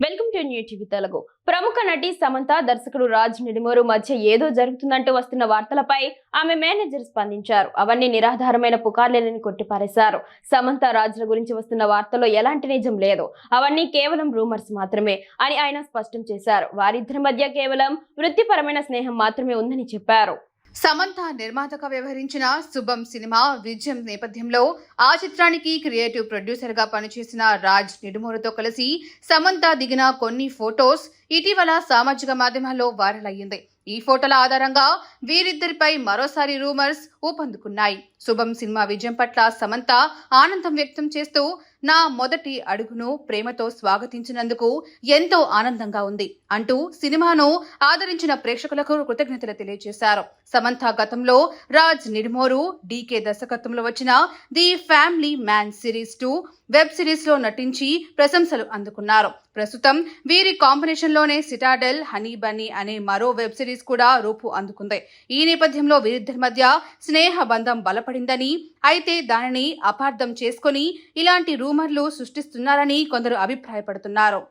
Welcome to new TV Telugu. ప్రముఖ నటి సమంత దర్శకుడు రాజ్ నిడిమోరు మధ్య ఏదో జరుగుతుందంటూ వస్తున్న వార్తలపై ఆమె మేనేజర్ స్పందించారు. అవన్నీ నిరాధారమైన పుకార్లేనని కొట్టిపారేశారు. సమంత రాజ్ల గురించి వస్తున్న వార్తల్లో ఎలాంటి నిజం లేదు, అవన్నీ కేవలం రూమర్స్ మాత్రమే అని ఆయన స్పష్టం చేశారు. వారిద్దరి మధ్య కేవలం వృత్తిపరమైన స్నేహం మాత్రమే ఉందని చెప్పారు. సమంత నిర్మాతగా వ్యవహరించిన శుభం సినిమా విజయం నేపథ్యంలో ఆ చిత్రానికి క్రియేటివ్ ప్రొడ్యూసర్ గా పనిచేసిన రాజ్ నిడుమూరుతో కలిసి సమంత దిగిన కొన్ని ఫోటోస్ ఇటీవల సామాజిక మాధ్యమాల్లో వైరల్ అయ్యింది. ఈ ఫోటోల ఆధారంగా వీరిద్దరిపై మరోసారి రూమర్స్ ఊపందుకున్నాయి. శుభం సినిమా విజయం పట్ల సమంత ఆనందం వ్యక్తం చేస్తూ, నా మొదటి అడుగును ప్రేమతో స్వాగతించినందుకు ఎంతో ఆనందంగా ఉంది అంటూ సినిమాను ఆదరించిన ప్రేక్షకులకు కృతజ్ఞతలు తెలియజేశారు. సమంత గతంలో రాజ్ నిడుమోరు డీకే దర్శకత్వంలో వచ్చిన the family man series 2 web series లో నటించి ప్రశంసలు అందుకున్నారు. ప్రస్తుతం వీరి కాంబినేషన్ లోనే సిటాడెల్ హనీ బన్నీ అనే మరో వెబ్ సిరీస్ కూడా రూపు అందుకుంది. ఈ నేపథ్యంలో వీరిద్దరి మధ్య స్నేహ బంధం బలపడిందని, అయితే దానిని అపార్థం చేసుకుని ఇలాంటి రూమర్లు సృష్టిస్తున్నారని కొందరు అభిప్రాయపడుతున్నారు.